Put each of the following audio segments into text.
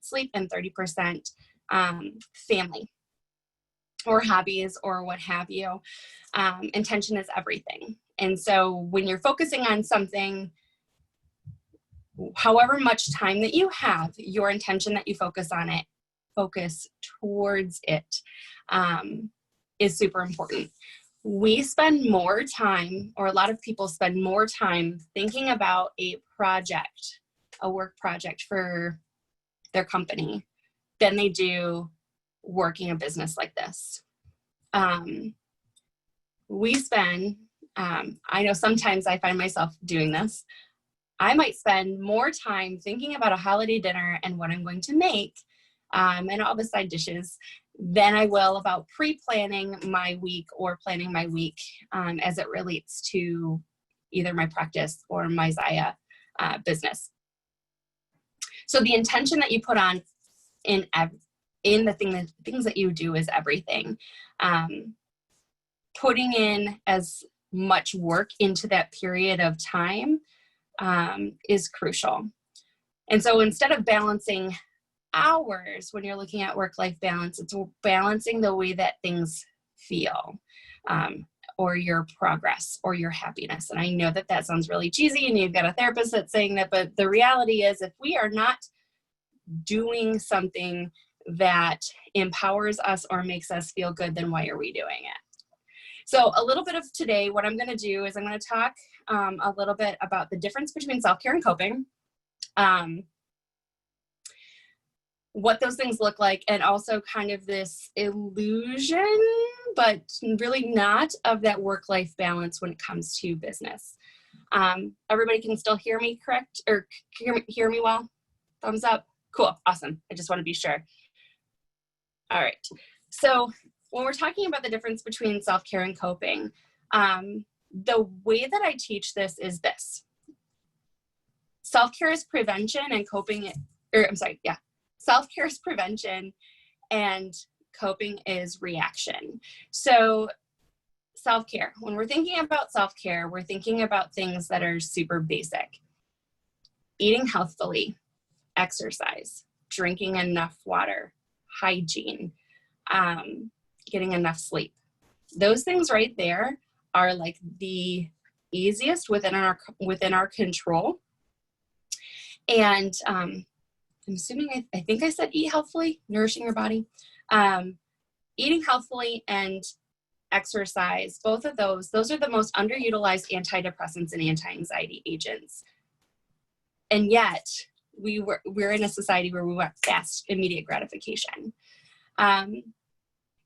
sleep, and 30% family or hobbies or what have you. Intention is everything. And so when you're focusing on something, however much time that you have, your intention that you focus on it, focus towards it, is super important. We spend more time, or a lot of people spend more time thinking about a project, a work project for their company than they do working a business like this. We spend, I know sometimes I find myself doing this. I might spend more time thinking about a holiday dinner and what I'm going to make, and all the side dishes, than I will about pre-planning my week or planning my week as it relates to either my practice or my Zaya business. So the intention that you put on in the things that you do is everything. Putting in as much work into that period of time is crucial. And so instead of balancing hours when you're looking at work-life balance, it's balancing the way that things feel, or your progress or your happiness. And I know that that sounds really cheesy and you've got a therapist that's saying that, but the reality is if we are not doing something that empowers us or makes us feel good, then why are we doing it? So a little bit of today, what I'm going to do is I'm going to talk a little bit about the difference between self-care and coping, what those things look like, and also kind of this illusion, but really not, of that work-life balance when it comes to business. Everybody can still hear me correct, or hear me well? Thumbs up. Cool. Awesome. I just want to be sure. All right. So when we're talking about the difference between self-care and coping, the way that I teach this is this. Self-care is prevention and coping, self-care is prevention and coping is reaction. So self-care, when we're thinking about self-care, we're thinking about things that are super basic. Eating healthfully, exercise, drinking enough water, hygiene, getting enough sleep. Those things right there are like the easiest within our control. And I'm assuming, I think I said eat healthfully, nourishing your body. Eating healthfully and exercise, both of those are the most underutilized antidepressants and anti-anxiety agents. And yet we're in a society where we want fast, immediate gratification.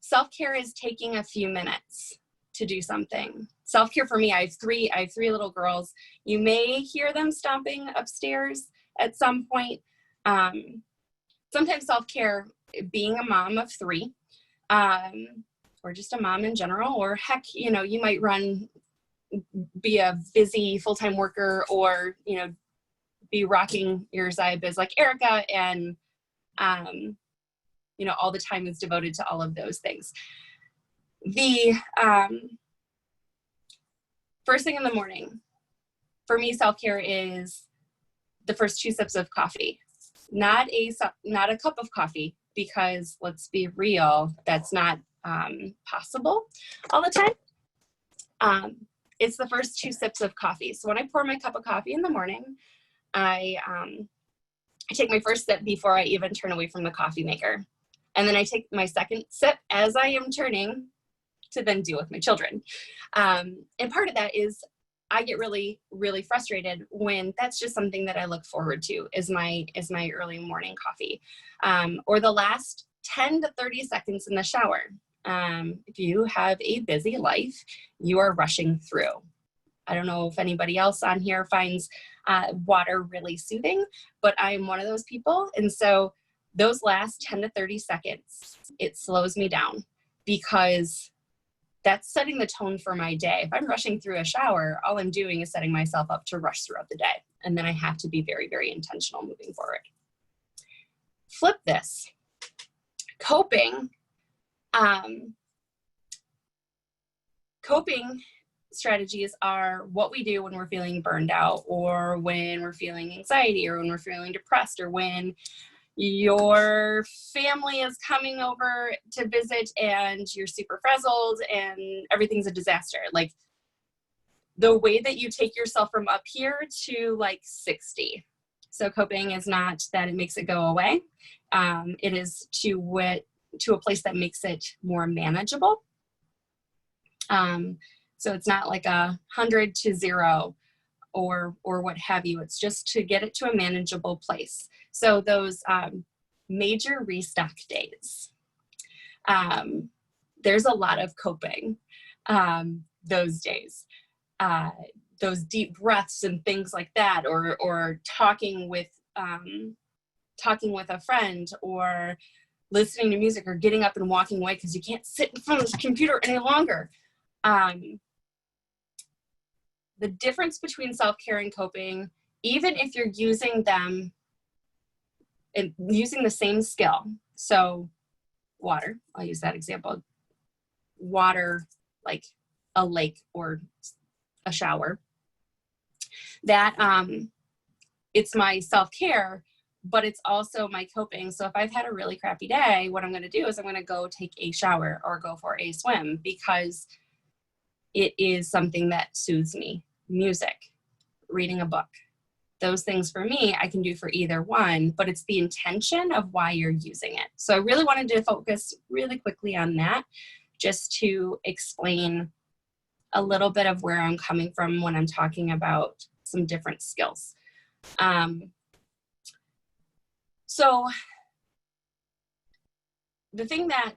Self-care is taking a few minutes to do something. Self-care for me, I have three little girls. You may hear them stomping upstairs at some point. Sometimes self-care, being a mom of three, or just a mom in general, or heck, you might be a busy full-time worker, or, be rocking your Zaya biz like Erica, and, all the time is devoted to all of those things. The first thing in the morning, for me, self-care is the first 2 sips of coffee, not a cup of coffee, because let's be real, that's not possible all the time. It's the first 2 sips of coffee. So when I pour my cup of coffee in the morning, I take my first sip before I even turn away from the coffee maker. And then I take my second sip as I am turning to then deal with my children. And part of that is I get really, really frustrated when that's just something that I look forward to is my early morning coffee, or the last 10 to 30 seconds in the shower. If you have a busy life, you are rushing through. I don't know if anybody else on here finds water really soothing, but I'm one of those people. And so those last 10 to 30 seconds, it slows me down, because that's setting the tone for my day. If I'm rushing through a shower, all I'm doing is setting myself up to rush throughout the day. And then I have to be very, very intentional moving forward. Flip this. Coping. Coping strategies are what we do when we're feeling burned out, or when we're feeling anxiety, or when we're feeling depressed, or when your family is coming over to visit and you're super frazzled and everything's a disaster. Like, the way that you take yourself from up here to like 60. So coping is not that it makes it go away. It is to a place that makes it more manageable. So it's not like 100 to 0 or what have you. It's just to get it to a manageable place. So those major restock days, there's a lot of coping those days. Those deep breaths and things like that, or talking with a friend, or listening to music, or getting up and walking away because you can't sit in front of the computer any longer. The difference between self-care and coping, even if you're using them and using the same skill. So water, I'll use that example. Water, like a lake or a shower, that it's my self-care, but it's also my coping. So if I've had a really crappy day, what I'm going to do is I'm going to go take a shower or go for a swim, because it is something that soothes me. Music, reading a book, those things for me, I can do for either one, but it's the intention of why you're using it. So I really wanted to focus really quickly on that, just to explain a little bit of where I'm coming from when I'm talking about some different skills. So the thing that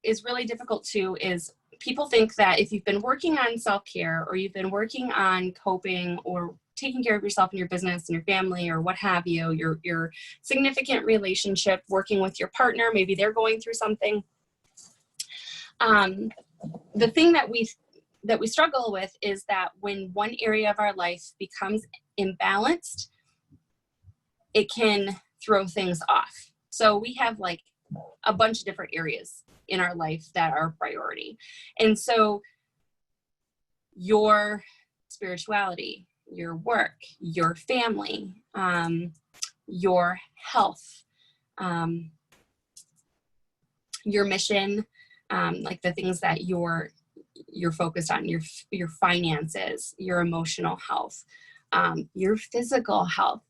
is really difficult too is people think that if you've been working on self-care, or you've been working on coping, or taking care of yourself and your business and your family, or what have you, your significant relationship, working with your partner, maybe they're going through something. The thing that we struggle with is that when one area of our life becomes imbalanced, it can throw things off. So we have like a bunch of different areas in our life that are a priority. And so your spirituality, your work, your family, your health, your mission, like the things that you're focused on, your finances, your emotional health, your physical health.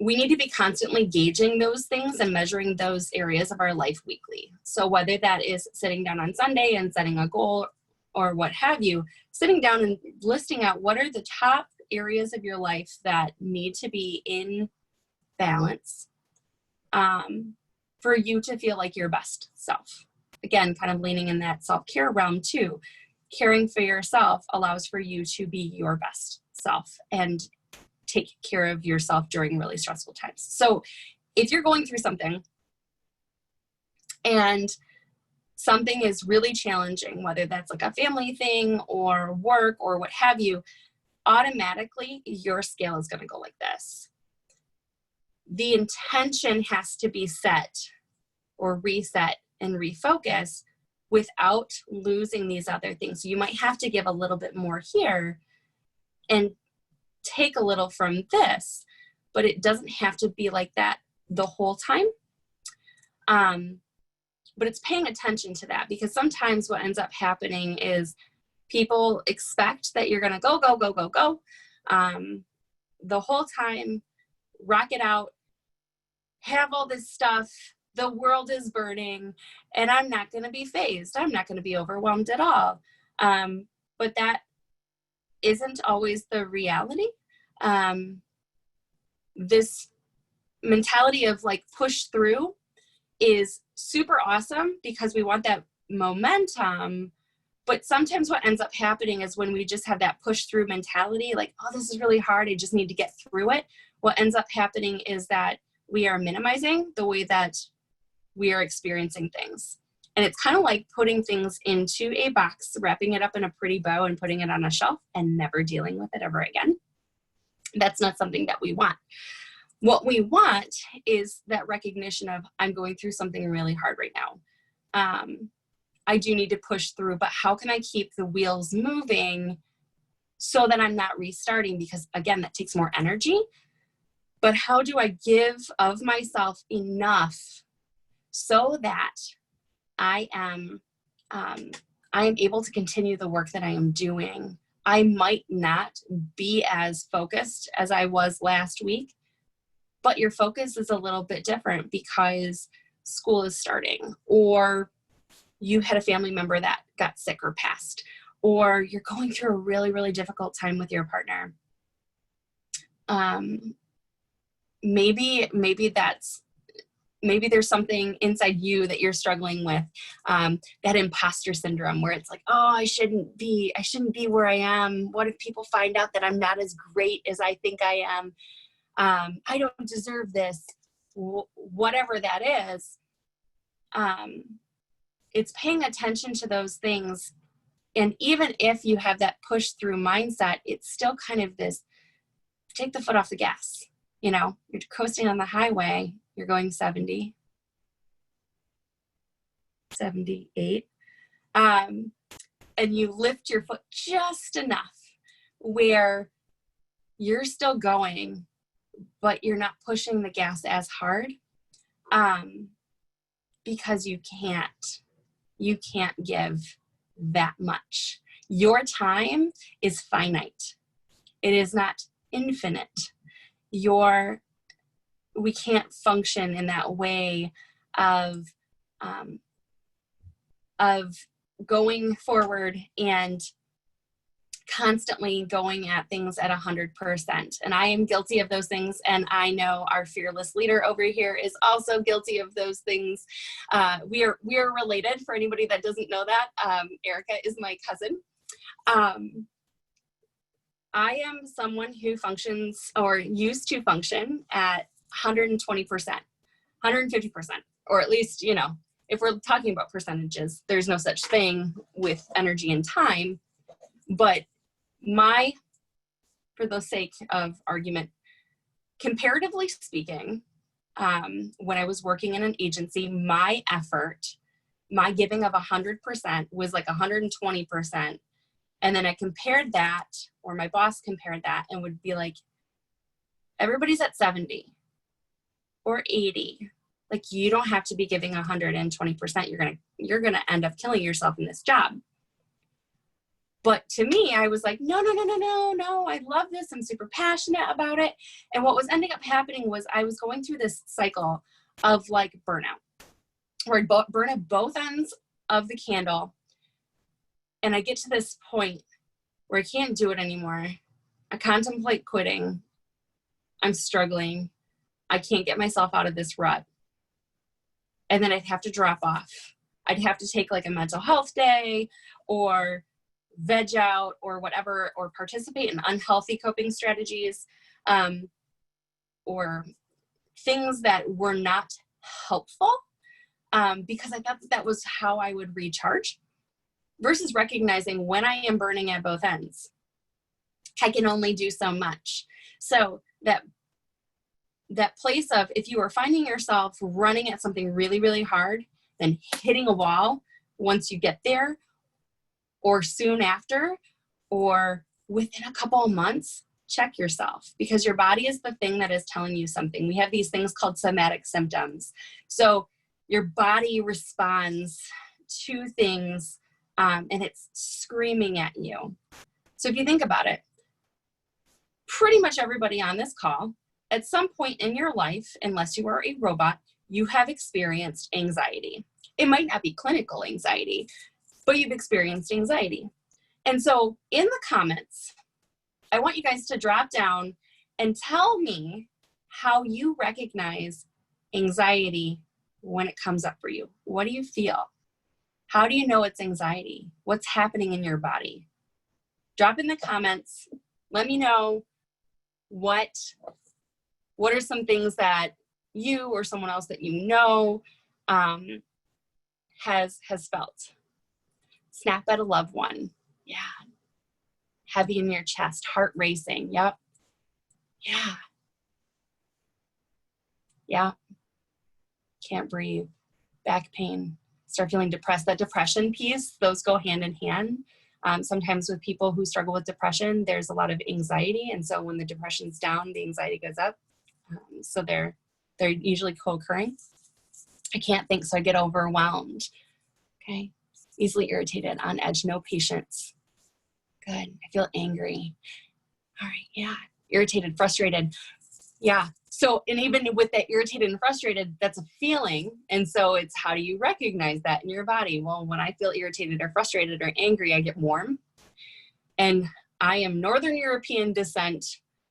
We need to be constantly gauging those things and measuring those areas of our life weekly. So whether that is sitting down on Sunday and setting a goal or what have you, sitting down and listing out what are the top areas of your life that need to be in balance for you to feel like your best self. Again, kind of leaning in that self-care realm too. Caring for yourself allows for you to be your best self and take care of yourself during really stressful times. So if you're going through something and something is really challenging, whether that's like a family thing or work or what have you, automatically your scale is going to go like this. The intention has to be set or reset and refocus without losing these other things. So you might have to give a little bit more here and take a little from this, but it doesn't have to be like that the whole time. But it's paying attention to that, because sometimes what ends up happening is people expect that you're going to go the whole time, rock it out, have all this stuff, the world is burning, and I'm not going to be fazed. I'm not going to be overwhelmed at all. But that isn't always the reality. This mentality of like push through is super awesome because we want that momentum. But sometimes what ends up happening is when we just have that push through mentality, like, oh, this is really hard, I just need to get through it. What ends up happening is that we are minimizing the way that we are experiencing things. And it's kind of like putting things into a box, wrapping it up in a pretty bow and putting it on a shelf and never dealing with it ever again. That's not something that we want. What we want is that recognition of, I'm going through something really hard right now. I do need to push through, but how can I keep the wheels moving so that I'm not restarting? Because again, that takes more energy. but how do I give of myself enough so that I am able to continue the work that I am doing. I might not be as focused as I was last week, but your focus is a little bit different because school is starting, or you had a family member that got sick or passed, or you're going through a really, really difficult time with your partner. Maybe there's something inside you that you're struggling with, that imposter syndrome where it's like, oh, I shouldn't be where I am. What if people find out that I'm not as great as I think I am? I don't deserve this. Whatever that is, it's paying attention to those things. And even if you have that push through mindset, it's still kind of this, take the foot off the gas. You know, you're coasting on the highway, you're going 70, 78, and you lift your foot just enough where you're still going, but you're not pushing the gas as hard, because you can't give that much. Your time is finite. It is not infinite. We can't function in that way of going forward and constantly going at things at 100%. And I am guilty of those things. And I know our fearless leader over here is also guilty of those things. We are related, for anybody that doesn't know that. Erica is my cousin. I am someone who functions, or used to function, at 120%, 150%, or at least, you know, if we're talking about percentages, there's no such thing with energy and time. But for the sake of argument, comparatively speaking, when I was working in an agency, my effort, my giving of 100% was like 120%. And then I compared that, or my boss compared that, and would be like, everybody's at 70 or 80. Like, you don't have to be giving 120%. You're gonna end up killing yourself in this job. But to me, I was like, no, I love this. I'm super passionate about it. And what was ending up happening was I was going through this cycle of like burnout, where I'd burn at both ends of the candle. And I get to this point where I can't do it anymore. I contemplate quitting. I'm struggling. I can't get myself out of this rut. And then I'd have to drop off. I'd have to take like a mental health day, or veg out, or whatever, or participate in unhealthy coping strategies, or things that were not helpful, because I thought that was how I would recharge, versus recognizing when I am burning at both ends, I can only do so much. So that place of, if you are finding yourself running at something really, really hard, then hitting a wall once you get there, or soon after, or within a couple of months, check yourself, because your body is the thing that is telling you something. We have these things called somatic symptoms. So your body responds to things, and it's screaming at you. So if you think about it, pretty much everybody on this call, at some point in your life, unless you are a robot, you have experienced anxiety. It might not be clinical anxiety, but you've experienced anxiety. And so in the comments, I want you guys to drop down and tell me how you recognize anxiety when it comes up for you. What do you feel? How do you know it's anxiety? What's happening in your body? Drop in the comments. Let me know what are some things that you or someone else that you know has felt. Snap at a loved one. Yeah. Heavy in your chest, heart racing. Yep. Yeah. Yeah. Can't breathe. Back pain. Start feeling depressed. That depression piece, those go hand in hand. Sometimes with people who struggle with depression, there's a lot of anxiety. And so when the depression's down, the anxiety goes up. So they're usually co-occurring. I can't think, so I get overwhelmed. Okay. Easily irritated, on edge, no patience. Good. I feel angry. All right. Yeah. Irritated, frustrated. Yeah. So, and even with that irritated and frustrated, that's a feeling. And so it's, how do you recognize that in your body? Well, when I feel irritated or frustrated or angry, I get warm. And I am Northern European descent.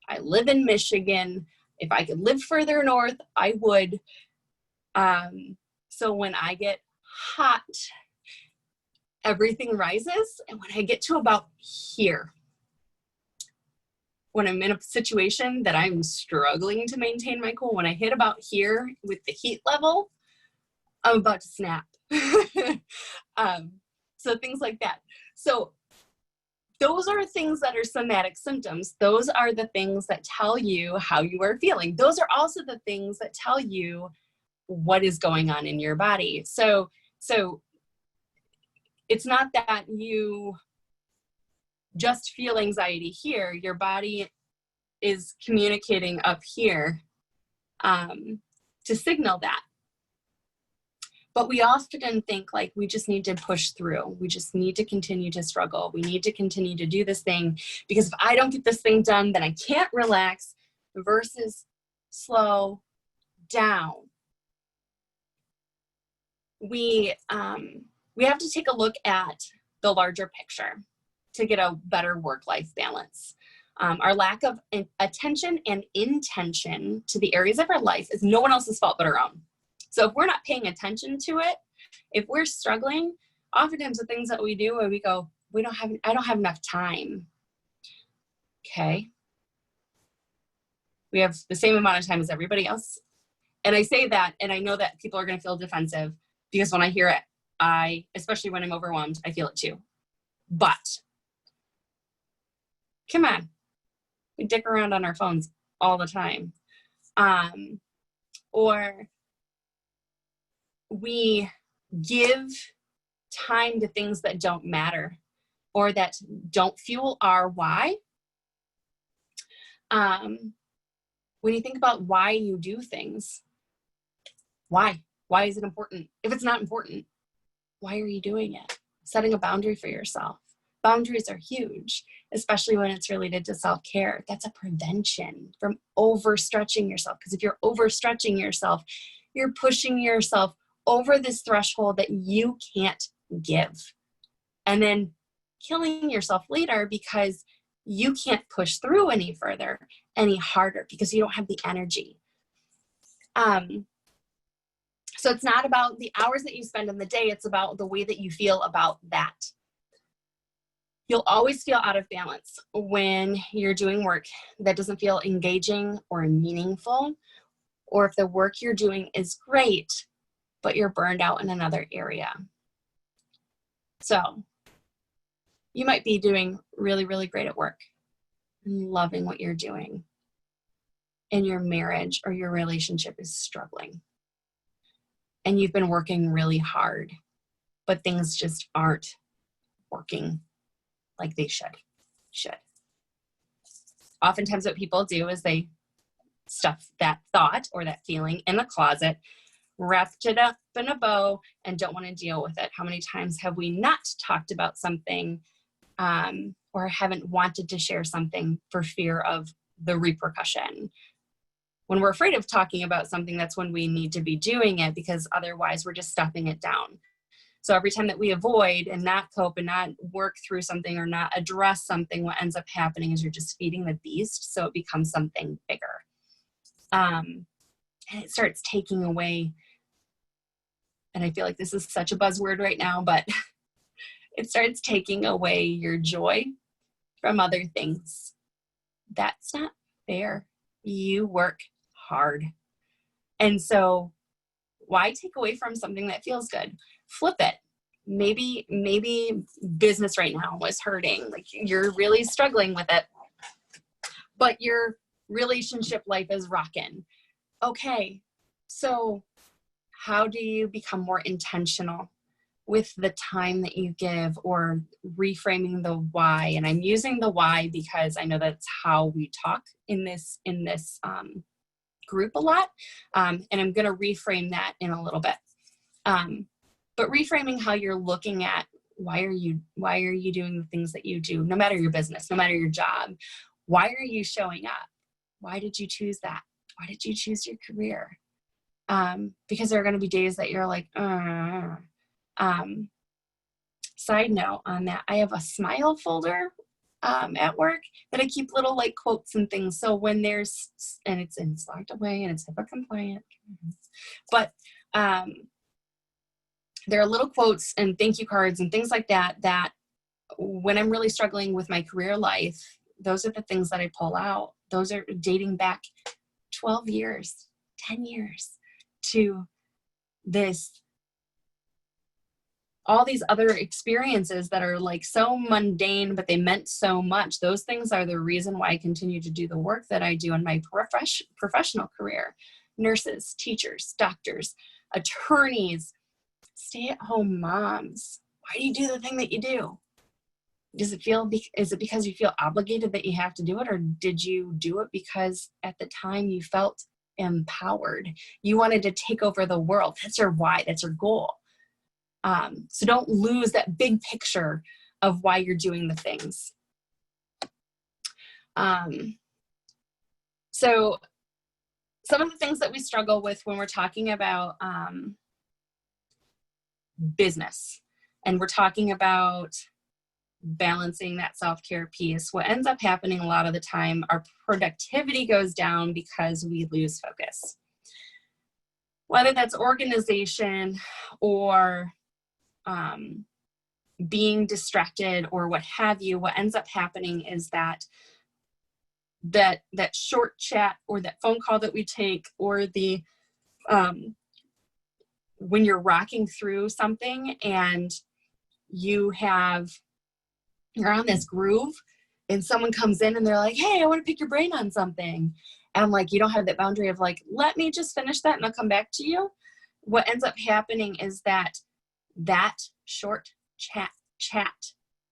I live in Michigan. If I could live further north, I would. So when I get hot, everything rises. And when I get to about here, when I'm in a situation that I'm struggling to maintain my cool, when I hit about here with the heat level, I'm about to snap. So things like that. So those are things that are somatic symptoms. Those are the things that tell you how you are feeling. Those are also the things that tell you what is going on in your body. So it's not that you just feel anxiety here. Your body is communicating up here to signal that. But we often think like we just need to push through. We just need to continue to struggle. We need to continue to do this thing, because if I don't get this thing done, then I can't relax, versus slow down. We have to take a look at the larger picture to get a better work-life balance. Our lack of attention and intention to the areas of our life is no one else's fault but our own. So if we're not paying attention to it, if we're struggling, oftentimes the things that we do where we go, I don't have enough time. Okay. We have the same amount of time as everybody else. And I say that, and I know that people are going to feel defensive, because when I hear it, especially when I'm overwhelmed, I feel it too. But come on, we dick around on our phones all the time. Or we give time to things that don't matter or that don't fuel our why. When you think about why you do things, why is it important? If it's not important, why are you doing it? Setting a boundary for yourself. Boundaries are huge, especially when it's related to self-care. That's a prevention from overstretching yourself. Because if you're overstretching yourself, you're pushing yourself over this threshold that you can't give. And then killing yourself later because you can't push through any further, any harder, because you don't have the energy. So it's not about the hours that you spend in the day, it's about the way that you feel about that. You'll always feel out of balance when you're doing work that doesn't feel engaging or meaningful, or if the work you're doing is great, but you're burned out in another area. So you might be doing really, really great at work and loving what you're doing, and your marriage or your relationship is struggling. And you've been working really hard, but things just aren't working like they should. Oftentimes what people do is they stuff that thought or that feeling in the closet, wrapped it up in a bow, and don't want to deal with it. How many times have we not talked about something or haven't wanted to share something for fear of the repercussion? When we're afraid of talking about something, that's when we need to be doing it, because otherwise we're just stuffing it down. So every time that we avoid and not cope and not work through something or not address something, what ends up happening is you're just feeding the beast, so it becomes something bigger. And it starts taking away, and I feel like this is such a buzzword right now, but it starts taking away your joy from other things. That's not fair. You work hard. And so why take away from something that feels good? Flip it. Maybe business right now is hurting. Like you're really struggling with it, but your relationship life is rocking. Okay. So how do you become more intentional with the time that you give, or reframing the why? And I'm using the why because I know that's how we talk in this group a lot. And I'm going to reframe that in a little bit. But reframing how you're looking at why are you doing the things that you do, no matter your business, no matter your job. Why are you showing up? Why did you choose that? Why did you choose your career? Because there are going to be days that you're like, side note on that, I have a smile folder at work that I keep little like quotes and things. So when there's, and it's locked away and it's HIPAA compliant, but there are little quotes and thank you cards and things like that, that when I'm really struggling with my career life, those are the things that I pull out. Those are dating back 12 years, 10 years to this, all these other experiences that are like so mundane, but they meant so much. Those things are the reason why I continue to do the work that I do in my professional career. Nurses, teachers, doctors, attorneys, stay-at-home moms. Why do you do the thing that you do? Is it because you feel obligated that you have to do it? Or did you do it because at the time you felt empowered? You wanted to take over the world. That's your why. That's your goal. So don't lose that big picture of why you're doing the things. So some of the things that we struggle with when we're talking about business and we're talking about balancing that self-care piece, what ends up happening a lot of the time, our productivity goes down because we lose focus. Whether that's organization or being distracted or what have you, what ends up happening is that short chat or that phone call that we take, or the when you're rocking through something and you're on this groove and someone comes in and they're like, hey, I want to pick your brain on something. And like, you don't have that boundary of like, let me just finish that and I'll come back to you. What ends up happening is that short chat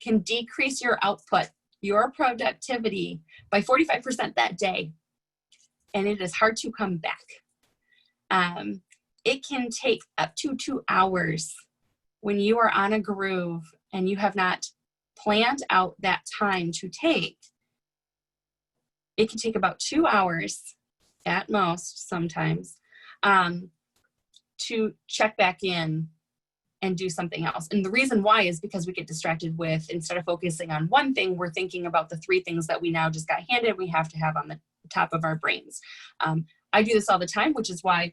can decrease your output, your productivity by 45% that day. And it is hard to come back. It can take up to 2 hours when you are on a groove and you have not planned out that time to take. It can take about 2 hours at most sometimes to check back in and do something else. And the reason why is because we get distracted with, instead of focusing on one thing, we're thinking about the 3 things that we now just got handed we have to have on the top of our brains. I do this all the time, which is why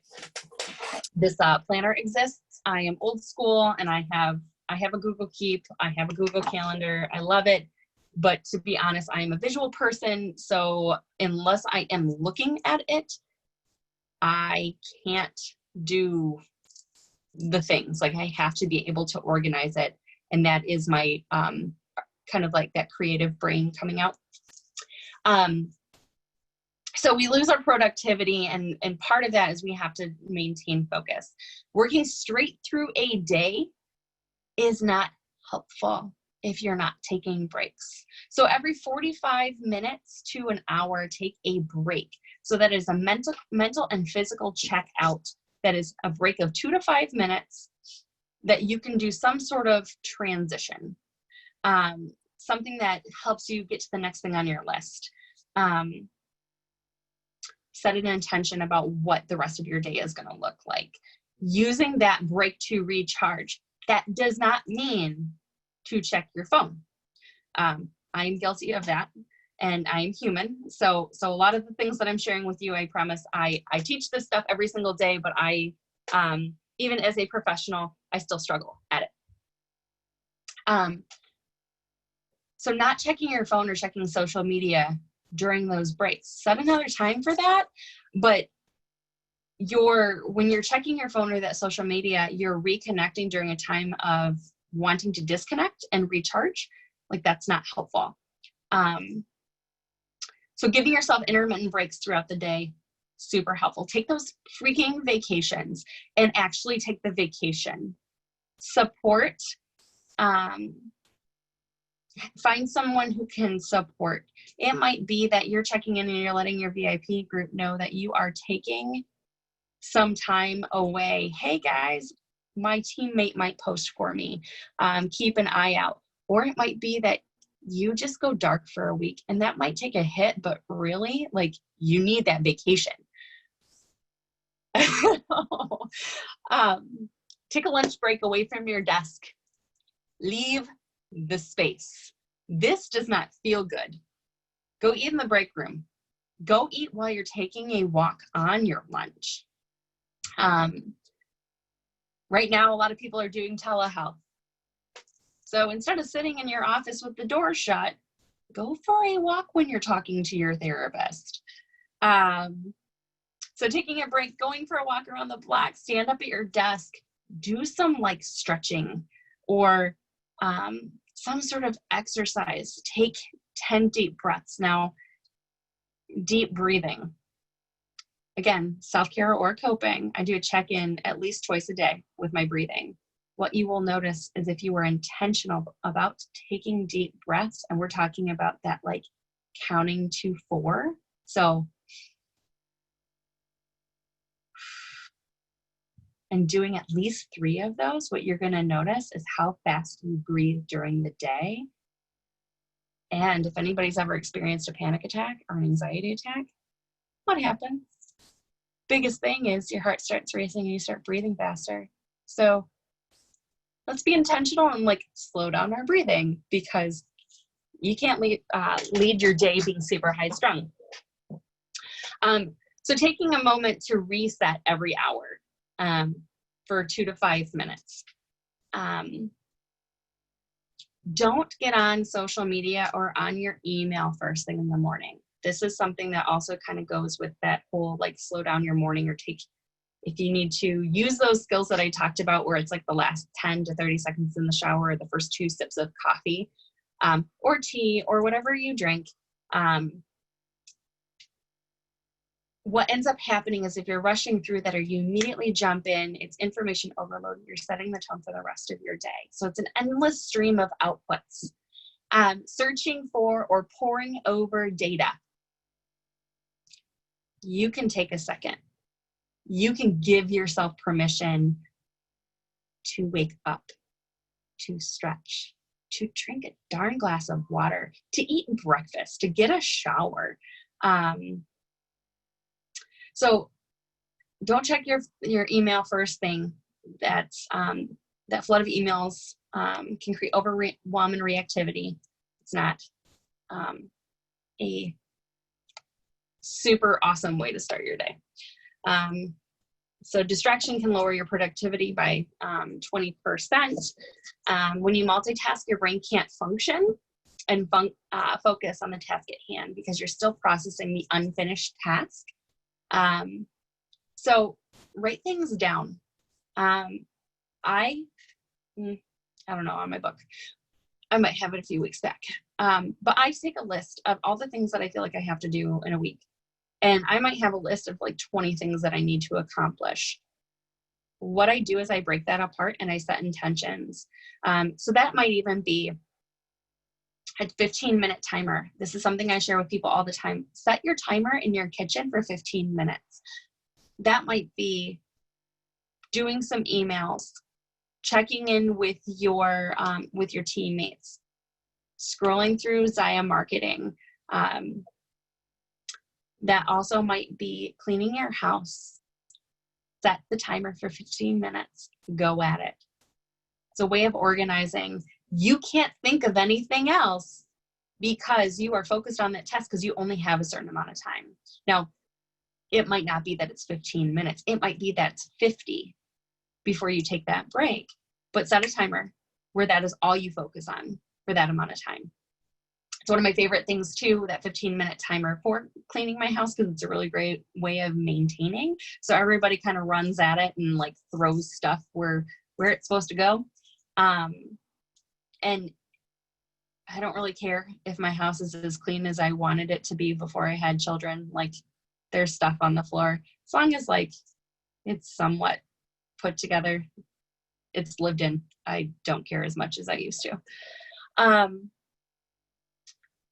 this planner exists. I am old school and I have a Google Keep, I have a Google Calendar. I love it. But to be honest, I am a visual person. So unless I am looking at it, I can't do the things. Like, I have to be able to organize it. And that is my kind of like that creative brain coming out. So we lose our productivity, and part of that is we have to maintain focus. Working straight through a day is not helpful if you're not taking breaks. So every 45 minutes to an hour, take a break. So that is a mental and physical check out. That is a break of 2 to 5 minutes that you can do some sort of transition. Something that helps you get to the next thing on your list. Set an intention about what the rest of your day is going to look like. Using that break to recharge. That does not mean to check your phone. I'm guilty of that, and I'm human. So a lot of the things that I'm sharing with you, I promise I teach this stuff every single day, but I, even as a professional, I still struggle at it. So not checking your phone or checking social media during those breaks. Set another time for that, but when you're checking your phone or that social media, you're reconnecting during a time of wanting to disconnect and recharge. Like, that's not helpful. So giving yourself intermittent breaks throughout the day, super helpful. Take those freaking vacations and actually take the vacation. Support Find someone who can support. It might be that you're checking in and you're letting your VIP group know that you are taking some time away. Hey guys, my teammate might post for me. Keep an eye out. Or it might be that you just go dark for a week, and that might take a hit, but really, like, you need that vacation. Take a lunch break away from your desk. Leave the space. This does not feel good. Go eat in the break room. Go eat while you're taking a walk on your lunch. Right now, a lot of people are doing telehealth. So instead of sitting in your office with the door shut, go for a walk when you're talking to your therapist. So taking a break, going for a walk around the block, stand up at your desk, do some like stretching or some sort of exercise. Take 10 deep breaths. Now, deep breathing. Again, self-care or coping, I do a check-in at least twice a day with my breathing. What you will notice is if you were intentional about taking deep breaths, and we're talking about that like counting to 4. So, and doing at least 3 of those, what you're going to notice is how fast you breathe during the day. And if anybody's ever experienced a panic attack or an anxiety attack, what happens? Biggest thing is your heart starts racing and you start breathing faster. So let's be intentional and like slow down our breathing, because you can't lead your day being super high strung. So taking a moment to reset every hour for 2 to 5 minutes. Don't get on social media or on your email first thing in the morning. This is something that also kind of goes with that whole like slow down your morning, or take, if you need to use those skills that I talked about where it's like the last 10 to 30 seconds in the shower, or the first 2 sips of coffee or tea or whatever you drink. What ends up happening is if you're rushing through that or you immediately jump in, it's information overload. You're setting the tone for the rest of your day. So it's an endless stream of outputs. Searching for or poring over data. You can take a second. You can give yourself permission to wake up, to stretch, to drink a darn glass of water, to eat breakfast, to get a shower. So don't check your email first thing. That flood of emails can create overwhelm and reactivity. It's not a super awesome way to start your day. So distraction can lower your productivity by 20%. When you multitask, your brain can't function and focus on the task at hand because you're still processing the unfinished task. So write things down. I don't know, on my book. I might have it a few weeks back. But I take a list of all the things that I feel like I have to do in a week. And I might have a list of like 20 things that I need to accomplish. What I do is I break that apart and I set intentions. So that might even be a 15-minute timer. This is something I share with people all the time. Set your timer in your kitchen for 15 minutes. That might be doing some emails, checking in with your teammates, scrolling through Zaya Marketing. That also might be cleaning your house. Set the timer for 15 minutes. Go at it. It's a way of organizing. You can't think of anything else because you are focused on that task because you only have a certain amount of time. Now, it might not be that it's 15 minutes. It might be that it's 50 before you take that break. But set a timer where that is all you focus on for that amount of time. It's one of my favorite things too, that 15-minute timer for cleaning my house, because it's a really great way of maintaining. So everybody kind of runs at it and like throws stuff where it's supposed to go. And I don't really care if my house is as clean as I wanted it to be before I had children. Like, there's stuff on the floor. As long as like it's somewhat put together, it's lived in, I don't care as much as I used to.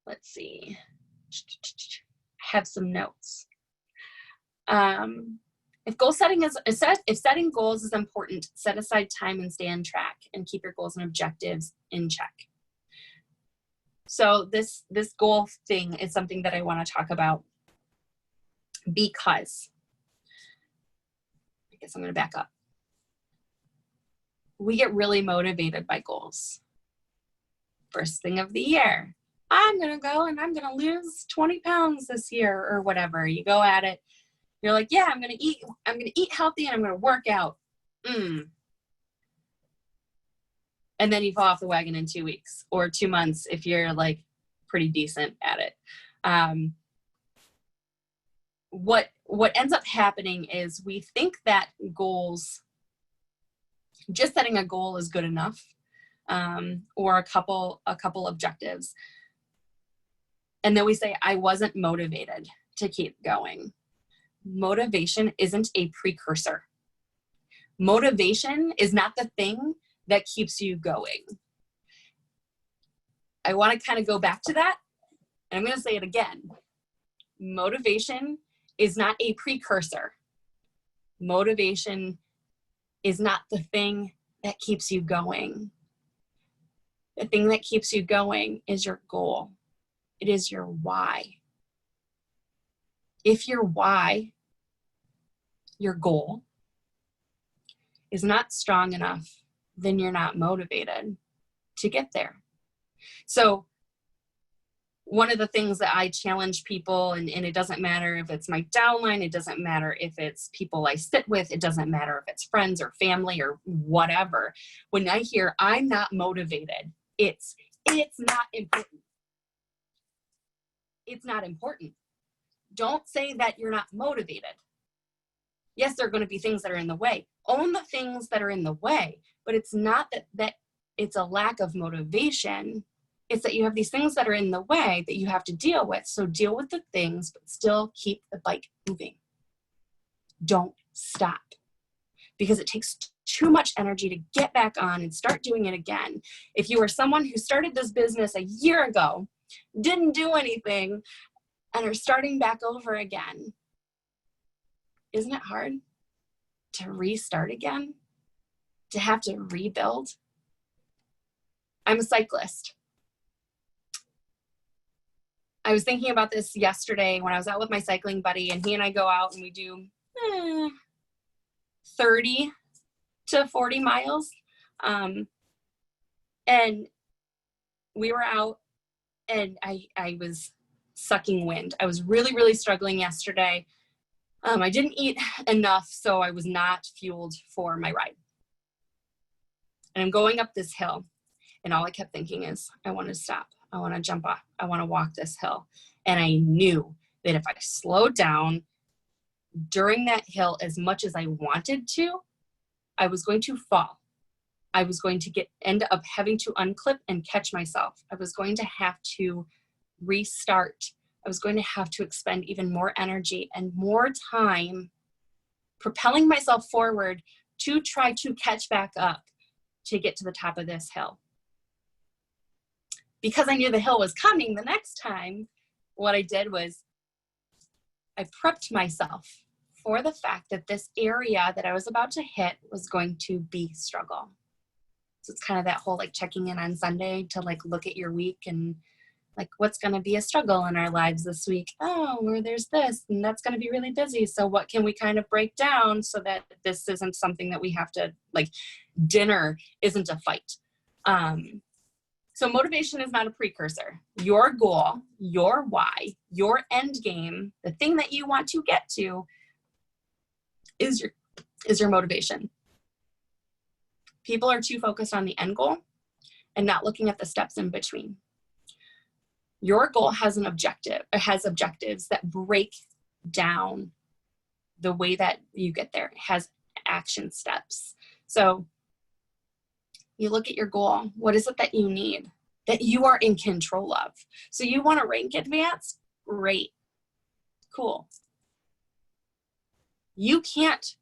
let's see, have some notes. If goal setting if setting goals is important, set aside time and stay on track and keep your goals and objectives in check. So this goal thing is something that I want to talk about because, I guess I'm going to back up. We get really motivated by goals. First thing of the year, I'm going to go and I'm going to lose 20 pounds this year or whatever. You go at it. You're like, yeah, I'm going to eat healthy and I'm going to work out. And then you fall off the wagon in 2 weeks or 2 months if you're like pretty decent at it. What ends up happening is we think that goals, just setting a goal is good enough, or a couple objectives. And then we say, I wasn't motivated to keep going. Motivation isn't a precursor. Motivation is not the thing that keeps you going. I want to kind of go back to that, and I'm going to say it again. Motivation is not a precursor. Motivation is not the thing that keeps you going. The thing that keeps you going is your goal. It is your why. If your why, your goal, is not strong enough, then you're not motivated to get there. So one of the things that I challenge people, and it doesn't matter if it's my downline, it doesn't matter if it's people I sit with, it doesn't matter if it's friends or family or whatever. When I hear I'm not motivated, it's not important. It's not important. Don't say that you're not motivated. Yes, there are going to be things that are in the way. Own the things that are in the way, but it's not that it's a lack of motivation. It's that you have these things that are in the way that you have to deal with. So deal with the things, but still keep the bike moving. Don't stop, because it takes too much energy to get back on and start doing it again. If you are someone who started this business a year ago, didn't do anything, and are starting back over again, isn't it hard to restart again? To have to rebuild? I'm a cyclist. I was thinking about this yesterday when I was out with my cycling buddy, and he and I go out and we do 30 to 40 miles. And we were out, and I was sucking wind. I was really, really struggling yesterday. I didn't eat enough, so I was not fueled for my ride. And I'm going up this hill, and all I kept thinking is, I want to stop. I want to jump off. I want to walk this hill. And I knew that if I slowed down during that hill as much as I wanted to, I was going to fall. I was going to end up having to unclip and catch myself. I was going to have to restart. I was going to have to expend even more energy and more time propelling myself forward to try to catch back up to get to the top of this hill. Because I knew the hill was coming the next time, what I did was I prepped myself for the fact that this area that I was about to hit was going to be struggle. So it's kind of that whole like checking in on Sunday to like look at your week and like what's going to be a struggle in our lives this week. Oh, where there's this and that's going to be really busy. So what can we kind of break down so that this isn't something that we have to like, dinner isn't a fight. So motivation is not a precursor. Your goal, your why, your end game, the thing that you want to get to is your motivation. People are too focused on the end goal and not looking at the steps in between. Your goal has an objective. It has objectives that break down the way that you get there. It has action steps. So you look at your goal. What is it that you need, that you are in control of? So you want to rank advance? Great. Cool. You can't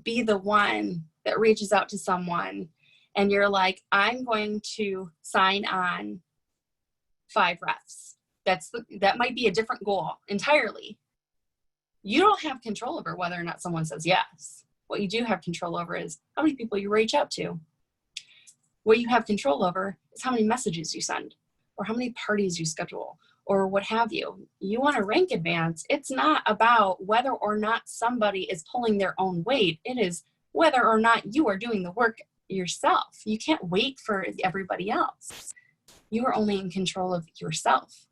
be the one that reaches out to someone and you're like, I'm going to sign on 5 reps. that might be a different goal entirely. You don't have control over whether or not someone says yes. What you do have control over is how many people you reach out to. What you have control over is how many messages you send, or how many parties you schedule, or what have you. You want to rank advance. It's not about whether or not somebody is pulling their own weight. It is whether or not you are doing the work yourself. You can't wait for everybody else. You are only in control of yourself.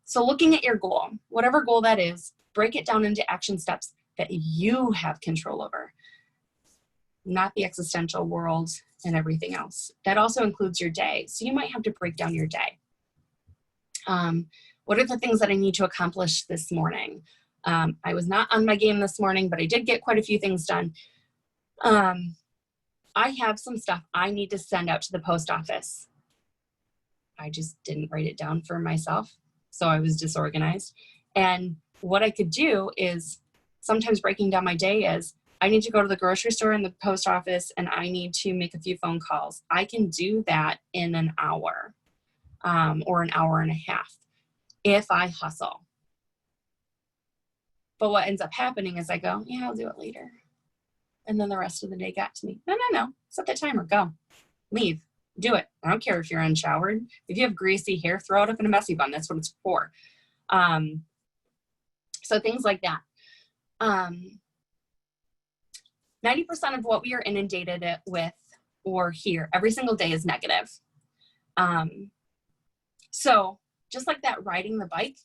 So looking at your goal, whatever goal that is, break it down into action steps that you have control over, not the existential world and everything else. That also includes your day. So you might have to break down your day. What are the things that I need to accomplish this morning? I was not on my game this morning, but I did get quite a few things done. I have some stuff I need to send out to the post office. I just didn't write it down for myself, so I was disorganized. And what I could do is sometimes breaking down my day is, I need to go to the grocery store and the post office, and I need to make a few phone calls. I can do that in an hour, or an hour and a half if I hustle. But what ends up happening is I go, yeah, I'll do it later. And then the rest of the day got to me. No, set the timer, go, leave. Do it. I don't care if you're unshowered. If you have greasy hair, throw it up in a messy bun. That's what it's for. So things like that. 90% of what we are inundated with or hear every single day is negative. So just like that riding the bike,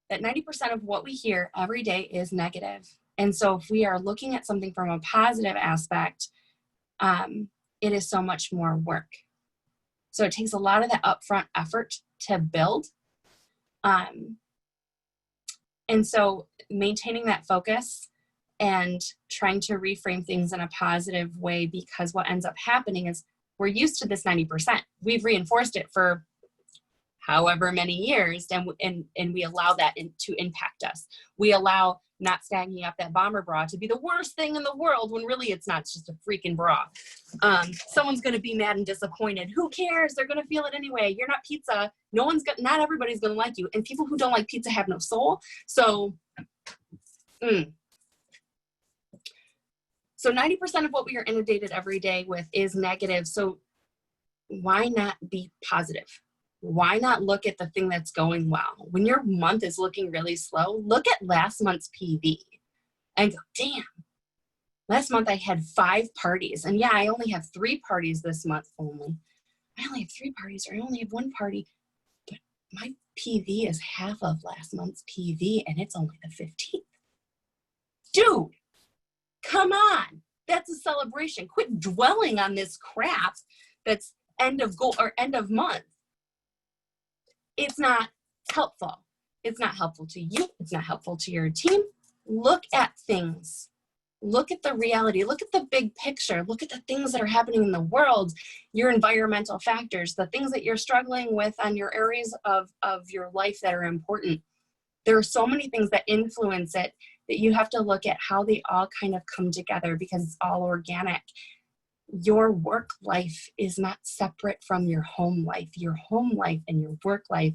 that 90% of what we hear every day is negative. And so if we are looking at something from a positive aspect, it is so much more work. So it takes a lot of that upfront effort to build. And so maintaining that focus and trying to reframe things in a positive way, because what ends up happening is we're used to this 90%. We've reinforced it for however many years, and we allow that to impact us. We allow not snagging up that bomber bra to be the worst thing in the world, when really it's not. It's just a freaking bra. Someone's going to be mad and disappointed. Who cares? They're going to feel it anyway. You're not pizza. Not everybody's going to like you. And people who don't like pizza have no soul. So 90% of what we are inundated every day with is negative. So why not be positive? Why not look at the thing that's going well? When your month is looking really slow, look at last month's PV and go, damn, last month I had 5 parties. And yeah, I only have 3 parties this month only. I only have 3 parties, or I only have 1 party, but my PV is half of last month's PV and it's only the 15th. Dude, come on. That's a celebration. Quit dwelling on this crap that's end of goal or end of month. It's not helpful. It's not helpful to you. It's not helpful to your team. Look at things. Look at the reality. Look at the big picture. Look at the things that are happening in the world, your environmental factors, the things that you're struggling with on your areas of your life that are important. There are so many things that influence it that you have to look at how they all kind of come together, because it's all organic. Your work life is not separate from your home life. Your home life and your work life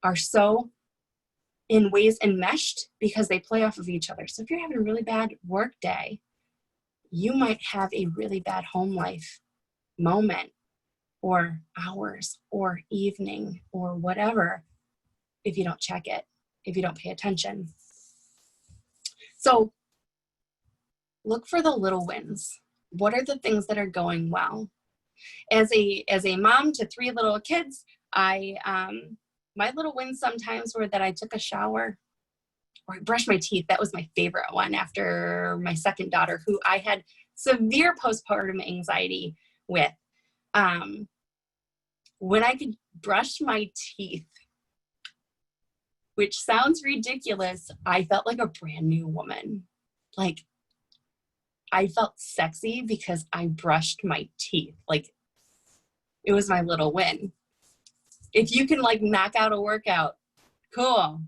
are so in ways enmeshed because they play off of each other. So if you're having a really bad work day, you might have a really bad home life moment or hours or evening or whatever if you don't check it, if you don't pay attention. So look for the little wins. What are the things that are going well? As a mom to 3 little kids, my little wins sometimes were that I took a shower or I brushed my teeth. That was my favorite one after my second daughter, who I had severe postpartum anxiety with. When I could brush my teeth, which sounds ridiculous, I felt like a brand new woman. Like, I felt sexy because I brushed my teeth. Like, it was my little win. If you can knock out a workout, cool.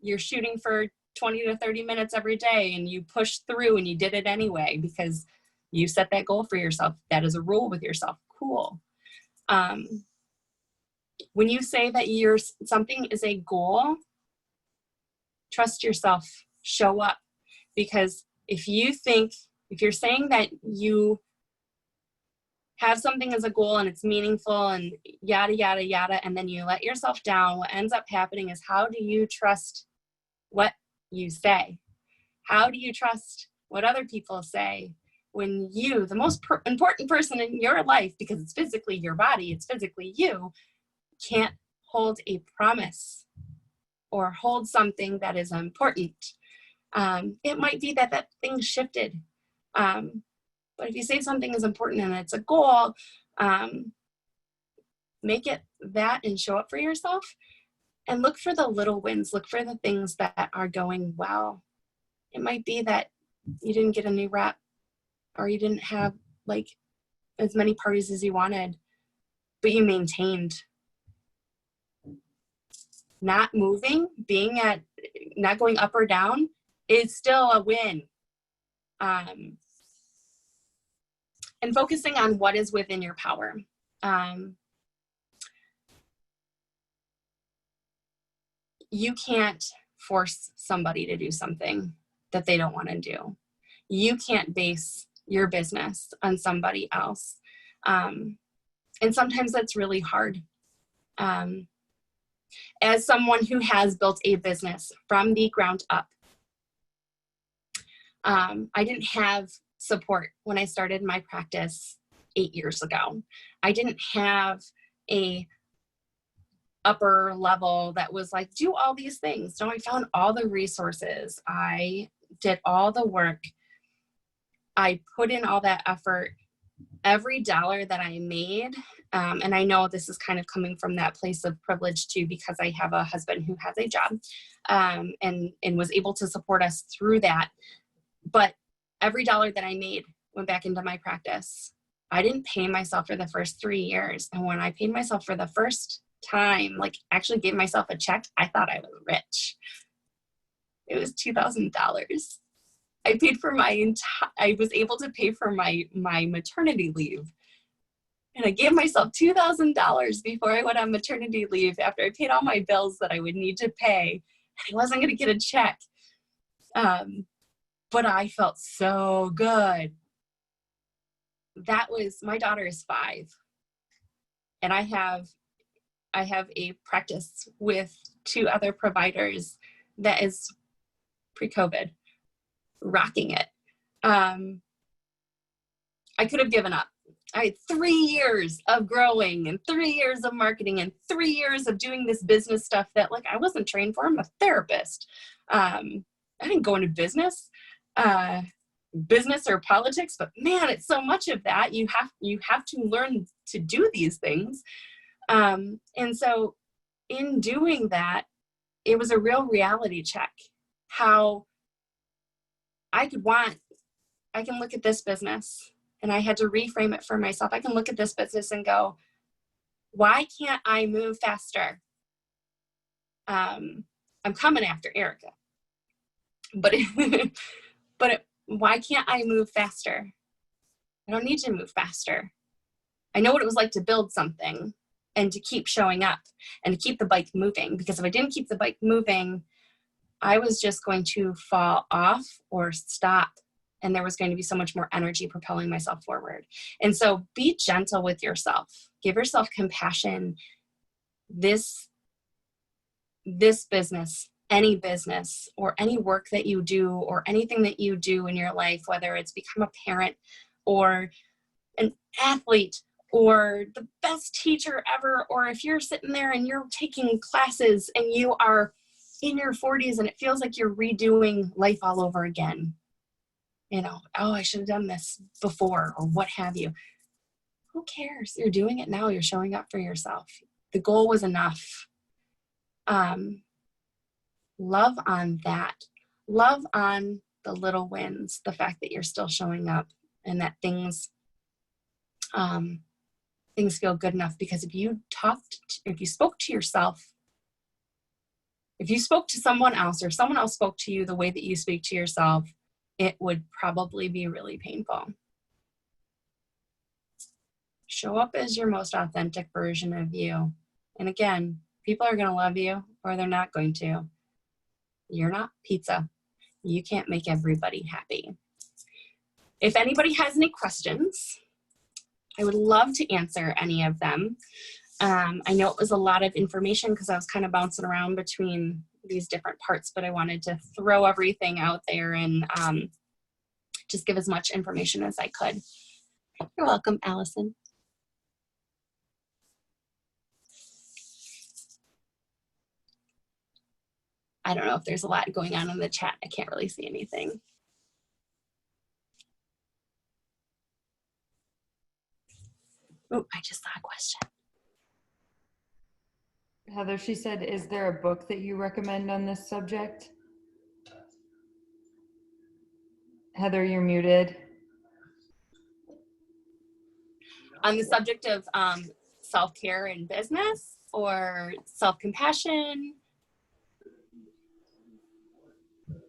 You're shooting for 20 to 30 minutes every day and you push through and you did it anyway because you set that goal for yourself. That is a rule with yourself. Cool. When you say that something is a goal, trust yourself, show up. Because if you're saying that you have something as a goal and it's meaningful and yada, yada, yada, and then you let yourself down, what ends up happening is, how do you trust what you say? How do you trust what other people say when you, the most important person in your life, because it's physically your body, it's physically you, can't hold a promise or hold something that is important? It might be that thing shifted. But if you say something is important and it's a goal, make it that and show up for yourself, and look for the little wins. Look for the things that are going well. It might be that you didn't get a new rep, or you didn't have like as many parties as you wanted, but you maintained. Not moving, not going up or down is still a win. And focusing on what is within your power. You can't force somebody to do something that they don't want to do. You can't base your business on somebody else. And sometimes that's really hard. As someone who has built a business from the ground up, I didn't have support when I started my practice 8 years ago. I didn't have a upper level that was like, do all these things. No, I found all the resources. I did all the work. I put in all that effort. Every dollar that I made, and I know this is kind of coming from that place of privilege too, because I have a husband who has a job, and was able to support us through that. But every dollar that I made went back into my practice. I didn't pay myself for the first 3 years. And when I paid myself for the first time, like actually gave myself a check, I thought I was rich. It was $2,000. I paid for I was able to pay for my maternity leave. And I gave myself $2,000 before I went on maternity leave, after I paid all my bills that I would need to pay. I wasn't going to get a check. But I felt so good. My daughter is 5. And I have a practice with 2 other providers that is pre-COVID, rocking it. I could have given up. I had 3 years of growing and 3 years of marketing and 3 years of doing this business stuff that like I wasn't trained for. I'm a therapist. I didn't go into business or politics, but man, it's so much of that. You have to learn to do these things. And so in doing that, it was a real reality check, how I can look at this business, and I had to reframe it for myself. I can look at this business and go, why can't I move faster? I'm coming after Erica, but why can't I move faster? I don't need to move faster. I know what it was like to build something and to keep showing up and to keep the bike moving, because if I didn't keep the bike moving, I was just going to fall off or stop, and there was going to be so much more energy propelling myself forward. And so be gentle with yourself. Give yourself compassion. This business, any business or any work that you do or anything that you do in your life, whether it's become a parent or an athlete or the best teacher ever, or if you're sitting there and you're taking classes and you are in your 40s and it feels like you're redoing life all over again. Oh, I should have done this before, or what have you. Who cares? You're doing it now. You're showing up for yourself. The goal was enough. Love on that. Love on the little wins, the fact that you're still showing up, and that things feel good enough. Because if you spoke to yourself, if you spoke to someone else, or someone else spoke to you the way that you speak to yourself, it would probably be really painful. Show up as your most authentic version of you. And again, people are going to love you or they're not going to. You're not pizza. You can't make everybody happy. If anybody has any questions, I would love to answer any of them. I know it was a lot of information because I was kind of bouncing around between these different parts, but I wanted to throw everything out there and just give as much information as I could. You're welcome, Allison. I don't know if there's a lot going on in the chat. I can't really see anything. Oh, I just saw a question. Heather, she said, is there a book that you recommend on this subject? Heather, you're muted. On the subject of self-care in business or self-compassion,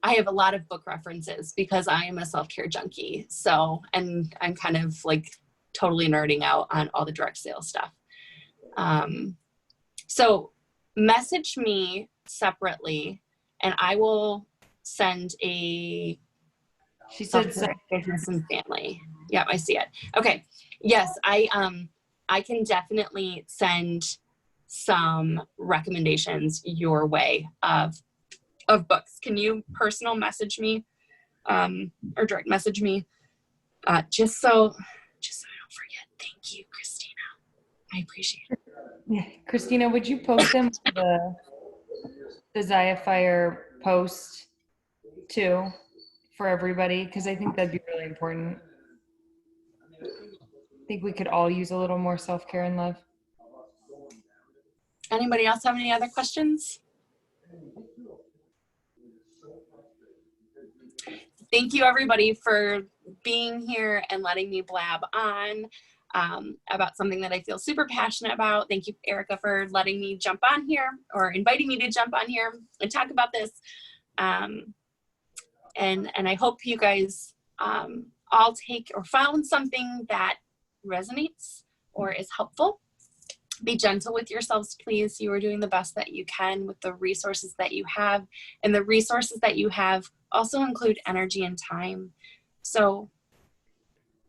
I have a lot of book references because I am a self-care junkie. So, and I'm kind of like totally nerding out on all the direct sales stuff. So message me separately and I will send a She said business and family. Yeah, I see it. Okay. Yes, I can definitely send some recommendations your way of books. Can you personal message me or direct message me just so I don't forget. Thank you, Christina. I appreciate it. Yeah. Christina, would you post them the Zaya Fire post too for everybody? Because I think that'd be really important. I think we could all use a little more self-care and love. Anybody else have any other questions? Thank you, everybody, for being here and letting me blab on about something that I feel super passionate about. Thank you, Erica, for letting me jump on here or inviting me to jump on here and talk about this. And I hope you guys all take or found something that resonates or is helpful. Be gentle with yourselves, please. You are doing the best that you can with the resources that you have. And the resources that you have also include energy and time. So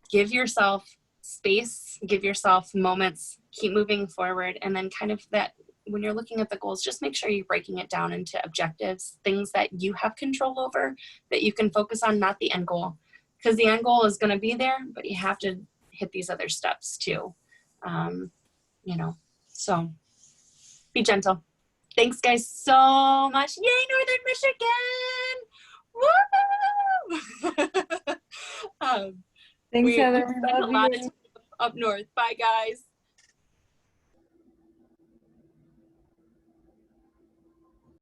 give yourself space, give yourself moments, keep moving forward. And then kind of that, when you're looking at the goals, just make sure you're breaking it down into objectives, things that you have control over, that you can focus on, not the end goal. Because the end goal is going to be there, but you have to hit these other steps too. You know, so be gentle. Thanks, guys, so much. Yay, Northern Michigan! Woo! Thanks, Heather. We spend a lot of time up north. Bye, guys.